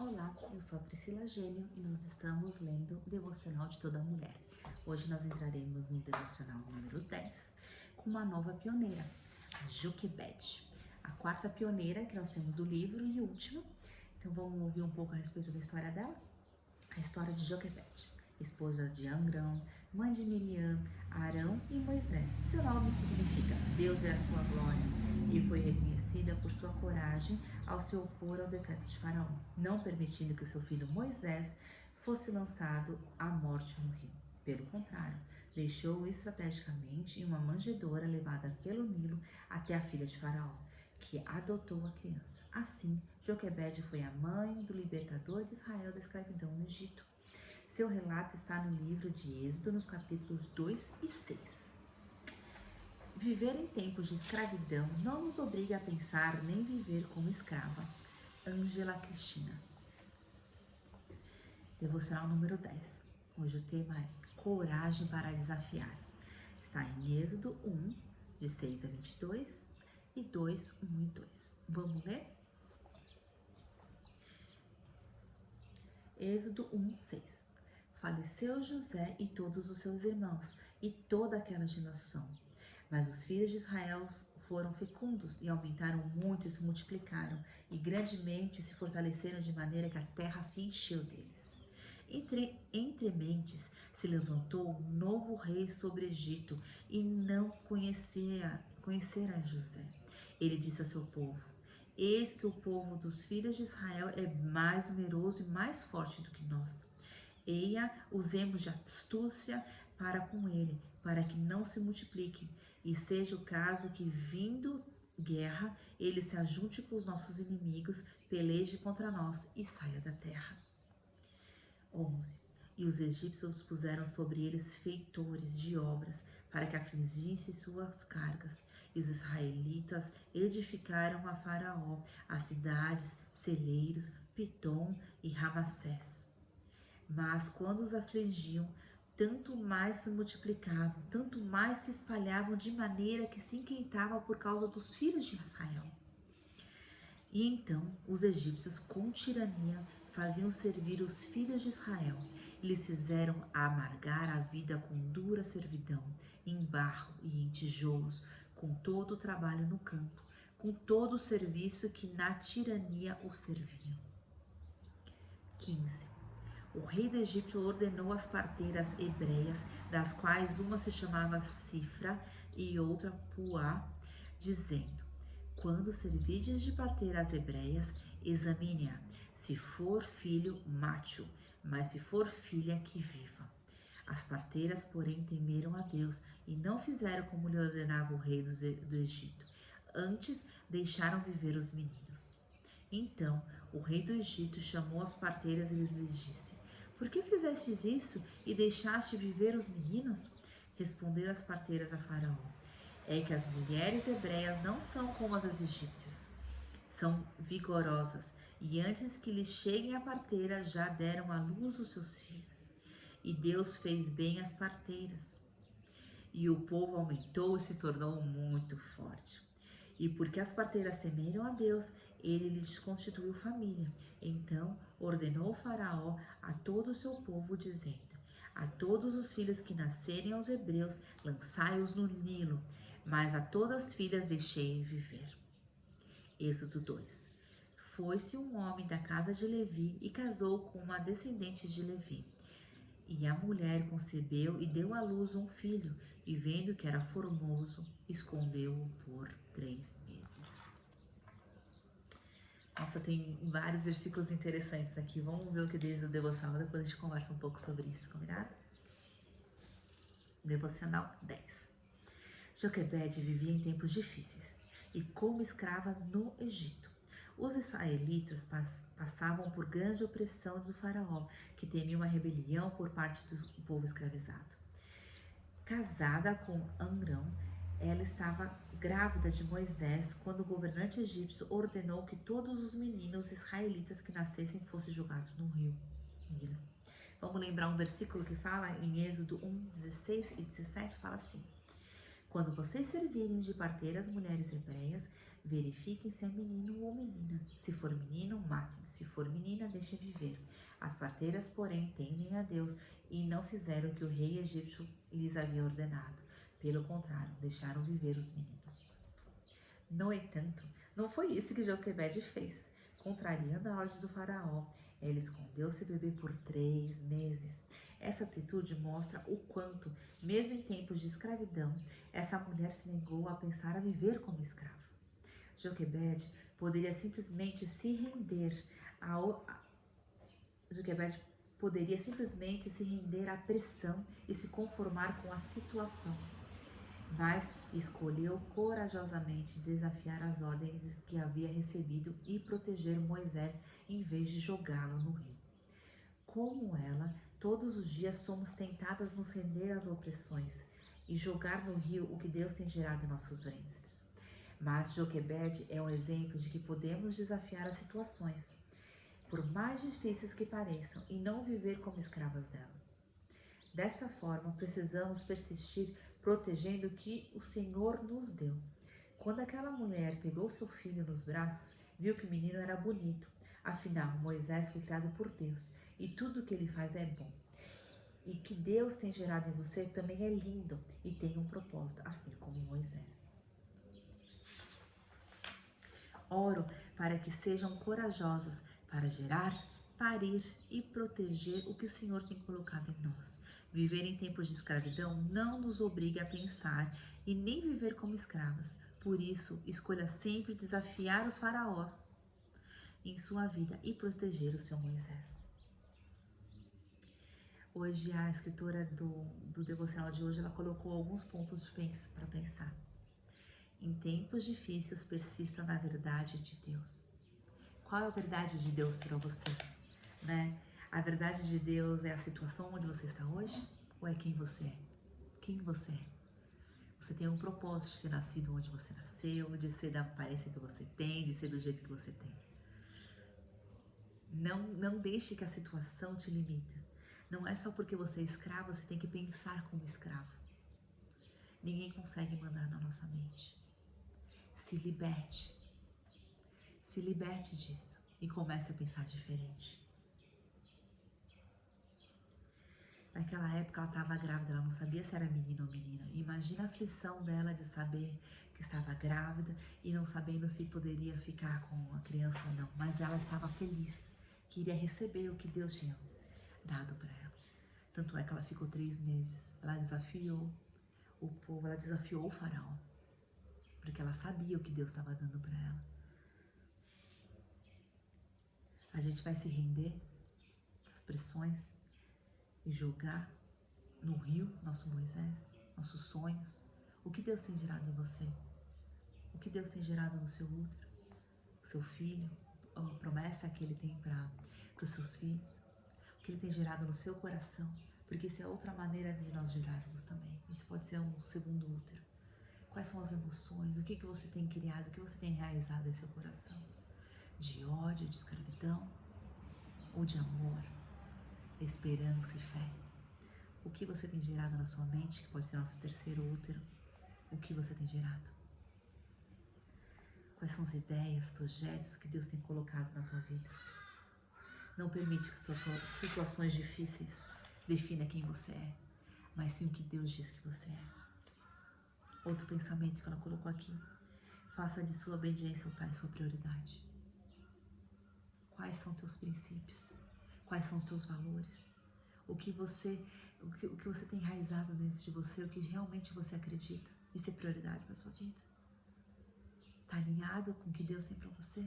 Olá, eu sou a Priscila Gênio e nós estamos lendo o Devocional de Toda Mulher. Hoje nós entraremos no Devocional número 10 com uma nova pioneira, a Joquebede, a quarta pioneira que nós temos do livro e última. Então vamos ouvir um pouco a respeito da história dela? A história de Joquebede, esposa de Amrão, mãe de Miriam, Arão e Moisés. Seu nome significa Deus é a sua glória, e foi reconhecida por sua coragem ao se opor ao decreto de Faraó, não permitindo que seu filho Moisés fosse lançado à morte no rio. Pelo contrário, deixou-o estrategicamente em uma manjedoura levada pelo Nilo até a filha de Faraó, que adotou a criança. Assim, Joquebede foi a mãe do libertador de Israel da escravidão no Egito. Seu relato está no livro de Êxodo, nos capítulos 2 e 6. Viver em tempos de escravidão não nos obriga a pensar nem viver como escrava. Ângela Cristina. Devocional número 10. Hoje o tema é Coragem para desafiar. Está em Êxodo 1, de 6 a 22 e 2, 1 e 2. Vamos ler? Êxodo 1, 6. Faleceu José e todos os seus irmãos e toda aquela geração. Mas os filhos de Israel foram fecundos e aumentaram muito e se multiplicaram, e grandemente se fortaleceram de maneira que a terra se encheu deles. Entre mentes se levantou um novo rei sobre Egito e não conhecera José. Ele disse ao seu povo: Eis que o povo dos filhos de Israel é mais numeroso e mais forte do que nós. Eia, usemos de astúcia para com ele, para que não se multiplique, e seja o caso que, vindo guerra, ele se ajunte com os nossos inimigos, peleje contra nós e saia da terra. 11. E os egípcios puseram sobre eles feitores de obras, para que afligissem suas cargas. E os israelitas edificaram a Faraó as cidades, celeiros, Pitom e Ramassés. Mas quando os afligiam, tanto mais se multiplicavam, tanto mais se espalhavam, de maneira que se inquietavam por causa dos filhos de Israel. E então os egípcios, com tirania, faziam servir os filhos de Israel. E lhes fizeram amargar a vida com dura servidão, em barro e em tijolos, com todo o trabalho no campo, com todo o serviço que na tirania os serviam. 15. O rei do Egito ordenou às parteiras hebreias, das quais uma se chamava Cifra e outra Puá, dizendo: Quando servides de parteira às hebreias, examine-a. Se for filho, mate-o, mas se for filha, que viva. As parteiras, porém, temeram a Deus e não fizeram como lhe ordenava o rei do Egito. Antes, deixaram viver os meninos. Então, o rei do Egito chamou as parteiras e lhes disse: Por que fizestes isso e deixaste viver os meninos? Responderam as parteiras a Faraó: É que as mulheres hebreias não são como as egípcias. São vigorosas, e antes que lhes cheguem a parteira, já deram à luz os seus filhos. E Deus fez bem às parteiras. E o povo aumentou e se tornou muito forte. E porque as parteiras temeram a Deus, ele lhes constituiu família. Então ordenou o Faraó a todo o seu povo, dizendo: A todos os filhos que nascerem aos hebreus, lançai-os no Nilo, mas a todas as filhas deixei viver. Êxodo 2. Foi-se um homem da casa de Levi e casou com uma descendente de Levi. E a mulher concebeu e deu à luz um filho, e vendo que era formoso, escondeu-o por 3 meses. Nossa, tem vários versículos interessantes aqui. Vamos ver o que diz o devocional, depois a gente conversa um pouco sobre isso, combinado? Devocional 10. Joquebede vivia em tempos difíceis e como escrava no Egito. Os israelitas passavam por grande opressão do faraó, que temia uma rebelião por parte do povo escravizado. Casada com Amrão, ela estava grávida de Moisés quando o governante egípcio ordenou que todos os meninos israelitas que nascessem fossem jogados no rio Nilo. Vamos lembrar um versículo que fala em Êxodo 1, 16 e 17, fala assim: Quando vocês servirem de parteira as mulheres hebreias, Verifiquem se é menino ou menina. Se for menino, matem. Se for menina, deixem viver. As parteiras, porém, temem a Deus e não fizeram o que o rei egípcio lhes havia ordenado. Pelo contrário, deixaram viver os meninos. No entanto, não foi isso que Joquebede fez. Contrariando a ordem do faraó, ela escondeu seu bebê por 3 meses. Essa atitude mostra o quanto, mesmo em tempos de escravidão, essa mulher se negou a pensar a viver como escrava. Joquebede poderia simplesmente se render Joquebede poderia simplesmente se render à pressão e se conformar com a situação, mas escolheu corajosamente desafiar as ordens que havia recebido e proteger Moisés em vez de jogá-lo no rio. Como ela, todos os dias somos tentadas nos render às opressões e jogar no rio o que Deus tem gerado em nossos ventres. Mas Joquebede é um exemplo de que podemos desafiar as situações, por mais difíceis que pareçam, e não viver como escravas dela. Desta forma, precisamos persistir protegendo o que o Senhor nos deu. Quando aquela mulher pegou seu filho nos braços, viu que o menino era bonito. Afinal, Moisés foi criado por Deus e tudo o que ele faz é bom. E que Deus tem gerado em você também é lindo e tem um propósito, assim como Moisés. Oro para que sejam corajosas para gerar, parir e proteger o que o Senhor tem colocado em nós. Viver em tempos de escravidão não nos obriga a pensar e nem viver como escravas. Por isso, escolha sempre desafiar os faraós em sua vida e proteger o seu Moisés. Hoje, a escritora do devocional de hoje, ela colocou alguns pontos para pensar. Em tempos difíceis, persista na verdade de Deus. Qual é a verdade de Deus para você? Né? A verdade de Deus é a situação onde você está hoje? Ou é quem você é? Quem você é? Você tem um propósito de ter nascido onde você nasceu, de ser da aparência que você tem, de ser do jeito que você tem. Não deixe que a situação te limite. Não é só porque você é escravo, você tem que pensar como escravo. Ninguém consegue mandar na nossa mente. Se liberte. Se liberte disso e comece a pensar diferente. Naquela época ela estava grávida, ela não sabia se era menino ou menina. Imagina a aflição dela de saber que estava grávida e não sabendo se poderia ficar com a criança ou não. Mas ela estava feliz, queria receber o que Deus tinha dado para ela. Tanto é que ela ficou 3 meses. Ela desafiou o povo, ela desafiou o faraó, porque ela sabia o que Deus estava dando para ela. A gente vai se render às pressões e jogar no rio nosso Moisés, nossos sonhos, o que Deus tem gerado em você, o que Deus tem gerado no seu útero, o seu filho, a promessa que Ele tem para os seus filhos, o que Ele tem gerado no seu coração, porque isso é outra maneira de nós gerarmos também. Isso pode ser um segundo útero. Quais são as emoções, o que você tem criado, o que você tem realizado em seu coração? De ódio, de escravidão ou de amor, esperança e fé? O que você tem gerado na sua mente, que pode ser nosso terceiro útero? O que você tem gerado? Quais são as ideias, projetos que Deus tem colocado na tua vida? Não permite que suas situações difíceis defina quem você é, mas sim o que Deus diz que você é. Outro pensamento que ela colocou aqui: faça de sua obediência ao Pai sua prioridade. Quais são teus princípios? Quais são os teus valores? O que você tem enraizado dentro de você, o que realmente você acredita? Isso é prioridade para a sua vida? Está alinhado com o que Deus tem para você?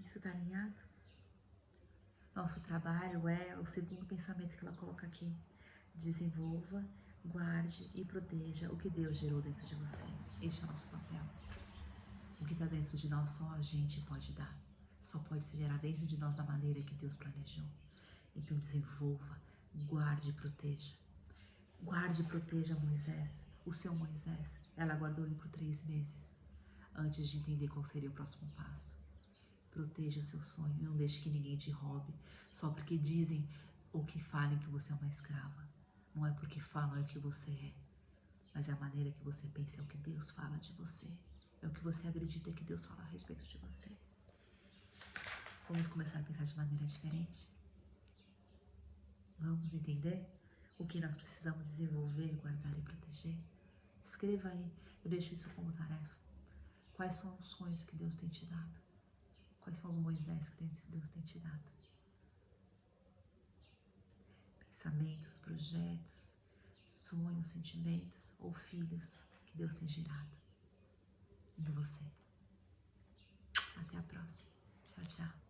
Isso está alinhado? Nosso trabalho é o segundo pensamento que ela coloca aqui. Desenvolva, guarde e proteja o que Deus gerou dentro de você. Este é o nosso papel. O que está dentro de nós só a gente pode dar. Só pode se gerar dentro de nós da maneira que Deus planejou. Então desenvolva, guarde e proteja. Guarde e proteja Moisés, o seu Moisés. Ela guardou ele por 3 meses, antes de entender qual seria o próximo passo. Proteja o seu sonho, não deixe que ninguém te roube, só porque dizem ou que falem que você é uma escrava. Não é porque falam, é o que você é. mas é a maneira que você pensa, é o que Deus fala de você. É o que você acredita que Deus fala a respeito de você. Vamos começar a pensar de maneira diferente? Vamos entender o que nós precisamos desenvolver, guardar e proteger? Escreva aí, eu deixo isso como tarefa. Quais são os sonhos que Deus tem te dado? Quais são os Moisés que Deus tem te dado? Pensamentos, projetos, sonhos, sentimentos ou filhos que Deus tem gerado em você. Até a próxima. Tchau, tchau.